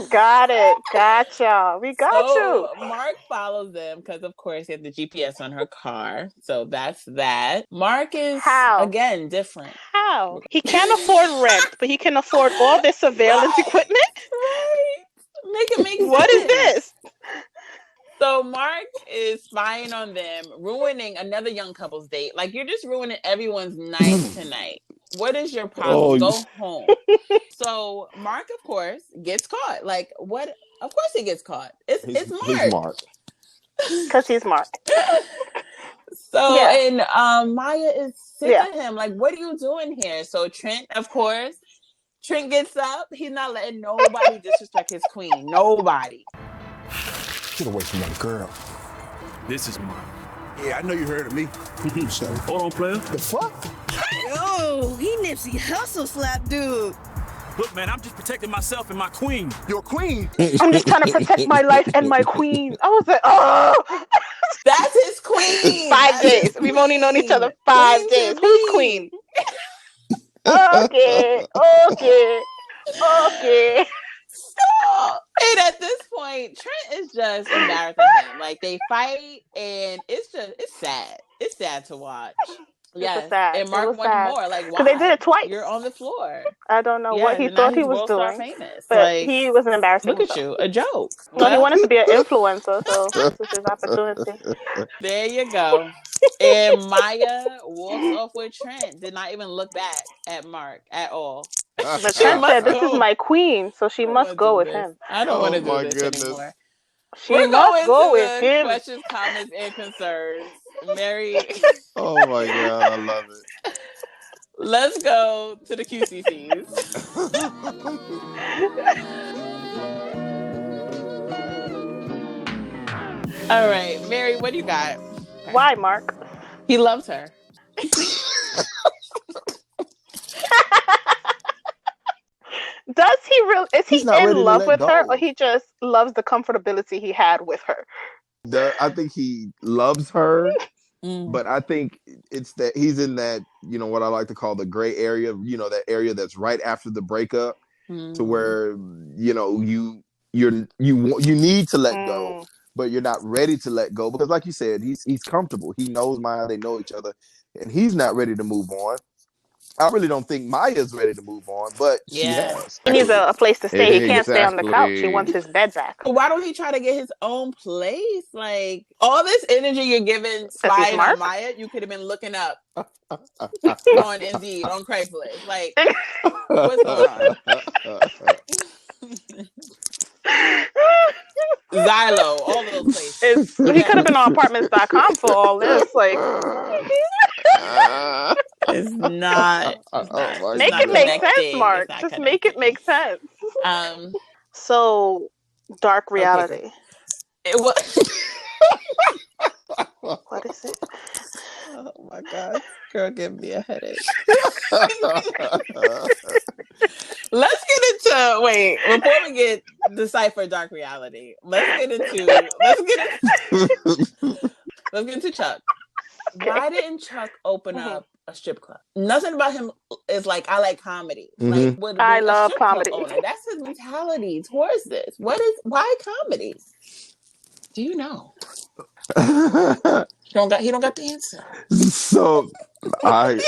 Got it. Gotcha. We got you. Mark follows them because, of course, he has the GPS on her car. So that's that. Mark is, again, different. How? He can't afford rent, but he can afford all this surveillance equipment? Right. Make it make sense. What is this? So Mark is spying on them, ruining another young couple's date. Like, you're just ruining everyone's night tonight. What is your problem? Go home. So Mark, of course, gets caught. Like, what? Of course he gets caught. It's Mark. He's Mark. Because he's Mark. So, and Maya is sick of him. Like, what are you doing here? So Trent, of course, Trent gets up. He's not letting nobody disrespect his queen. Nobody. Get away from that girl. This is Mark. Yeah, I know you heard of me. Hold on, player. The fuck? Yo, he Nipsey Hussle slap dude. Look, man, I'm just protecting myself and my queen. Your queen? I'm just trying to protect my life and my queen. I was like, oh. That's his queen. 5 days. We've only known each other 5 days. Who's queen? Okay. And at this point, Trent is just embarrassing him. Like, they fight, and it's sad. It's sad to watch. Yes, and Mark wanted more. Like, why? They did it twice. You're on the floor. I don't know what he thought he was doing. Famous. But like, he was embarrassing Look at you, a joke. No, he wanted to be an influencer, so this is his opportunity. There you go. And Maya walks off with Trent. Did not even look back at Mark at all. But Trent said, "This is my queen, so she must go with him." I don't want to do this anymore. She must go with him. Questions, comments, and concerns. Mary. Oh my God, I love it. Let's go to the QCCs. All right, Mary, what do you got? Why, Mark? He loves her. Does he really? Is he in love with her, go. or he just loves the comfortability he had with her? I think he loves her, but I think it's that he's in that, what I like to call the gray area. That area that's right after the breakup, to where you need to let go, but you're not ready to let go because, like you said, he's comfortable. He knows Maya. They know each other, and he's not ready to move on. I really don't think Maya's ready to move on, but she has. He needs a place to stay. He can't stay on the couch. He wants his bed back. Why don't he try to get his own place? Like, all this energy you're giving spying on Maya, you could have been looking up on Indeed, on Craigslist. Like, what's going on? Xylo, all those places. He could have been on apartments.com for all this. Like, it's not. Make it make sense, Mark. Just make it make sense. So, dark reality. It was. What is it? Oh my God, girl, give me a headache. Let's get into before we decipher dark reality. Let's get into Chuck. Okay. Why didn't Chuck open up a strip club? Nothing about him is like, I like comedy. Like, I love comedy. That's his mentality towards this. Why comedy? Do you know? He don't got the answer. So I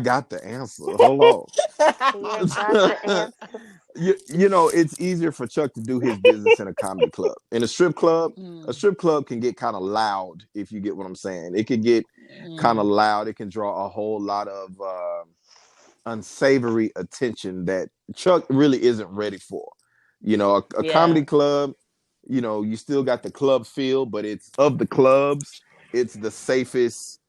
got the answer. Hold You got the on. answer. You know, it's easier for Chuck to do his business in a comedy club. In a strip club can get kind of loud, if you get what I'm saying. It can get kind of loud. It can draw a whole lot of unsavory attention that Chuck really isn't ready for. You know, a comedy club, you know, you still got the club feel, but it's of the clubs, it's the safest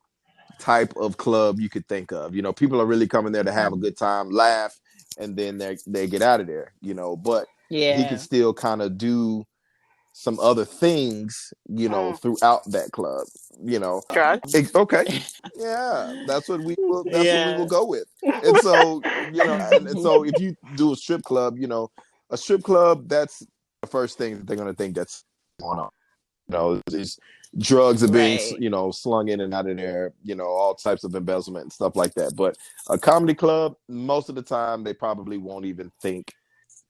type of club you could think of. You know, people are really coming there to have a good time, laugh, and then they get out of there, you know. But he can still kind of do some other things, you know, throughout that club, you know. Drugs. Okay. Yeah, that's what we will go with. And so, you know, and so if you do a strip club, you know, a strip club, that's the first thing that they're going to think that's going on. You know, these drugs are being, you know, slung in and out of there, you know, all types of embezzlement and stuff like that. But a comedy club, most of the time, they probably won't even think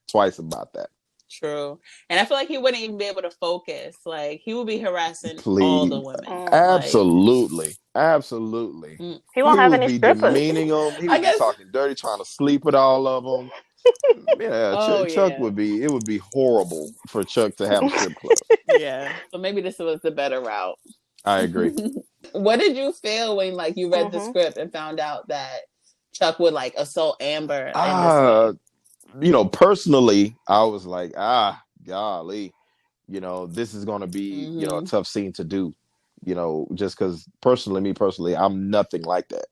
twice about that. True. And I feel like he wouldn't even be able to focus. Like, he would be harassing all the women. Absolutely. Absolutely. He won't have would any be strippers. demeaning them. He would be talking dirty, trying to sleep with all of them. Yeah, Chuck would be, it would be horrible for Chuck to have a strip club. Yeah. So maybe this was the better route. I agree. What did you feel when, like, you read the script and found out that Chuck would, like, assault Amber in this way? You know, personally, I was like, golly, you know, this is going to be, you know, a tough scene to do, you know, just because me personally, I'm nothing like that.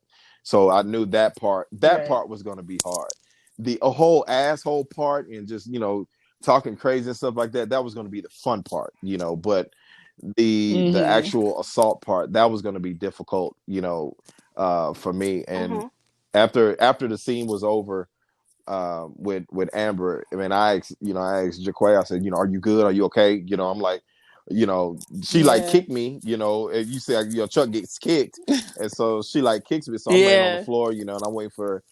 So I knew that part was going to be hard. The whole asshole part and just, you know, talking crazy and stuff like that, that was going to be the fun part, you know, but the actual assault part, that was going to be difficult, you know, for me. And after the scene was over, with Amber, I mean, I asked Jaquay, I said, you know, are you good? Are you okay? You know, I'm like, you know, she like kicked me, you know, and you say, you know, Chuck gets kicked. And so she like kicks me. So I'm laying on the floor, you know, and I'm waiting for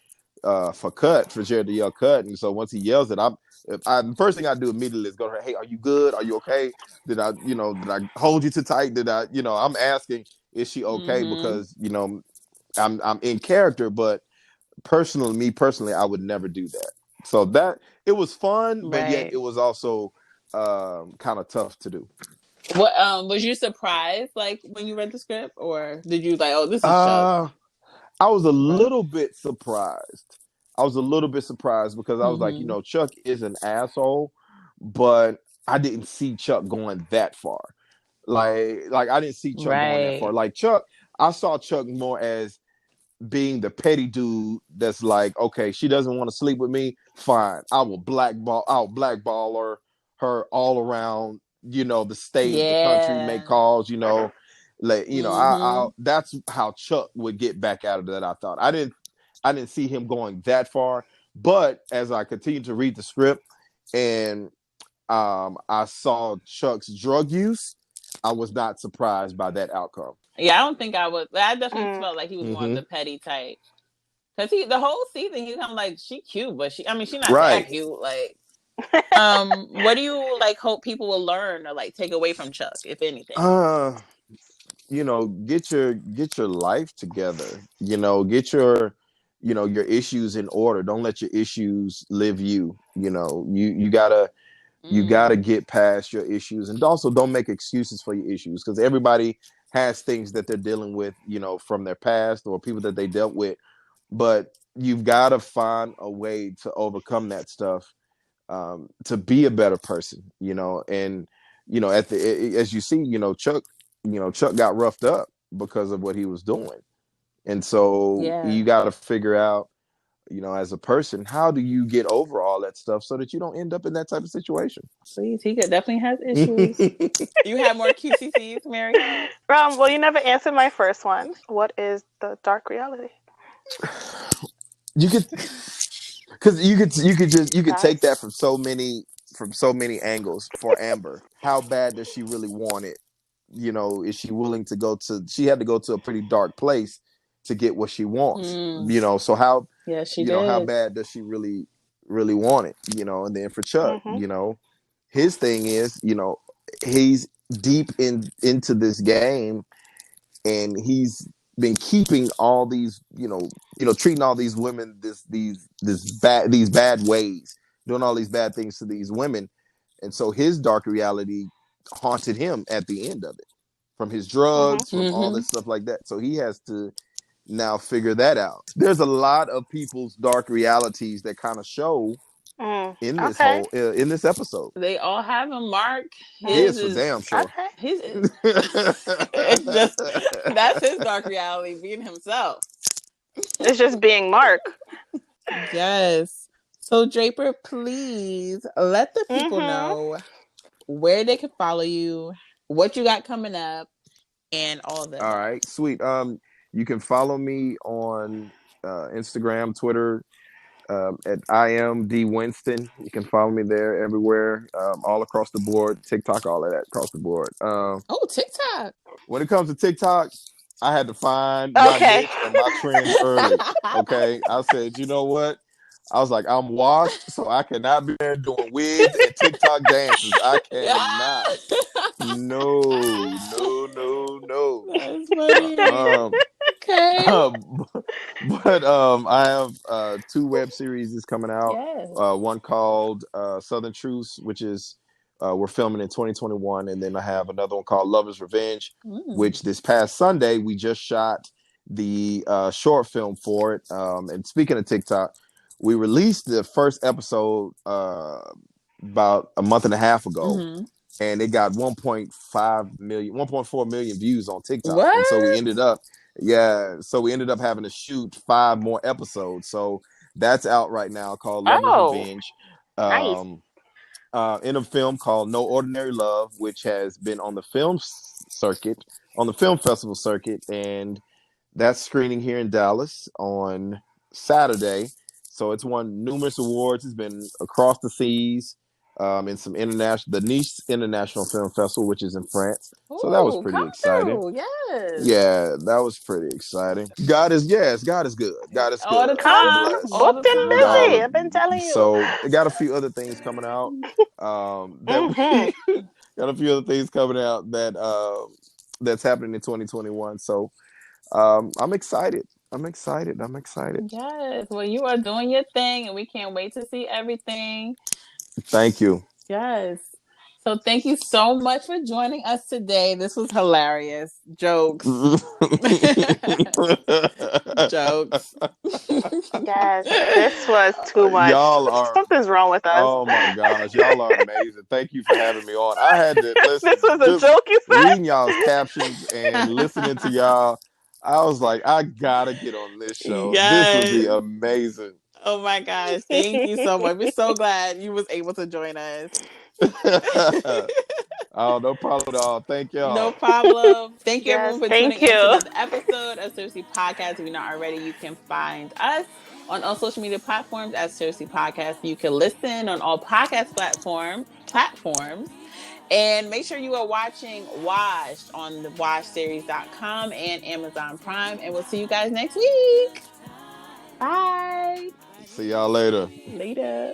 Jared to yell cut. And so once he yells it, the first thing I do immediately is go to her, hey, are you good? Are you okay? Did I hold you too tight? Did I, you know, I'm asking, is she okay? Because, you know, I'm in character, but personally, I would never do that. So that it was fun, but yet it was also kind of tough to do. What was you surprised, like, when you read the script, or did you like, oh, this is Chuck? I was a little bit surprised. Because I was like, you know, Chuck is an asshole, but I didn't see Chuck going that far. Like I didn't see Chuck going that far. Like Chuck, I saw Chuck more as being the petty dude that's like, okay, she doesn't want to sleep with me, fine, I'll blackball her all around, you know, the state, the country, make calls, you know, like, you know, I'll that's how Chuck would get back out of that. I thought I didn't see him going that far, but as I continued to read the script and I saw Chuck's drug use, I was not surprised by that outcome. Yeah, I don't think I was. I definitely felt like he was more of the petty type. Because the whole season, he's kind of like, she cute, but she's not that cute. Like, what do you like hope people will learn or like take away from Chuck, if anything? You know, get your life together. You know, get your issues in order. Don't let your issues live you. You know, you gotta get past your issues, and also don't make excuses for your issues, because everybody has things that they're dealing with, you know, from their past or people that they dealt with, but you've got to find a way to overcome that stuff, to be a better person, you know. And you know, as you see, Chuck got roughed up because of what he was doing, and so you got to figure out, you know, as a person, how do you get over all that stuff so that you don't end up in that type of situation? Please, he definitely has issues. You have more QCCs, Mary? Well, you never answered my first one. What is the dark reality? You could take that from so many angles for Amber. How bad does she really want it? You know, is she willing to she had to go to a pretty dark place to get what she wants, you know, so how, how bad does she really want it, you know? And then for Chuck, you know, his thing is, you know, he's deep into this game, and he's been keeping all these, treating all these women these bad ways, doing all these bad things to these women, and so his dark reality haunted him at the end of it, from his drugs, from all this stuff like that. So he has to now figure that out. There's a lot of people's dark realities that kind of show in this in this episode. They all have a mark. His is for damn sure. His it's just that's his dark reality, being himself. It's just being Mark. Yes. So Draper, please let the people know where they can follow you, what you got coming up, and all that. All right, sweet. You can follow me on Instagram, Twitter, at IMD Wynston. You can follow me there everywhere, all across the board. TikTok, all of that across the board. TikTok. When it comes to TikTok, I had to find my niche and my trend early. Okay, I said, you know what? I was like, I'm washed, so I cannot be there doing wigs and TikTok dances. I cannot. No. That's funny. Okay. But I have 2 web series coming out. Yes. One called Southern Truths, which is we're filming in 2021, and then I have another one called Lover's Revenge, which this past Sunday we just shot the short film for it. And speaking of TikTok, we released the first episode about a month and a half ago. And it got 1.4 million views on TikTok. What? And so we ended up having to shoot 5 more episodes. So that's out right now, called Lover's Revenge. Nice. In a film called No Ordinary Love, which has been on the film circuit, on the film festival circuit, and that's screening here in Dallas on Saturday. So it's won numerous awards. It's been across the seas. In some the Nice International Film Festival, which is in France. So that was pretty exciting. Yes. Yeah, that was pretty exciring. God is good. God is good. All the time. Booked and busy. I've been telling you. So I got a few other things coming out. Got a few other things coming out that that's happening in 2021. So I'm excited. Yes. Well, you are doing your thing, and we can't wait to see everything. Thank you. Yes. So thank you so much for joining us today. This was hilarious. Jokes. Jokes. Yes, this was too much. Something's wrong with us. Oh my gosh, y'all are amazing. Thank you for having me on. I had to listen. This was a joke, you said? Reading y'all's captions and listening to y'all, I was like, I gotta get on this show. Yes. This would be amazing. Oh my gosh, thank you so much. We're so glad you was able to join us. Oh, no problem at all. Thank y'all. No problem. Thank you everyone for tuning in to another episode of Seriously Podcast. If you're not already, you can find us on all social media platforms as Seriously Podcast. You can listen on all podcast platforms. And make sure you are watching Washed on the washedseries.com and Amazon Prime. And we'll see you guys next week. Bye. See y'all later. Later.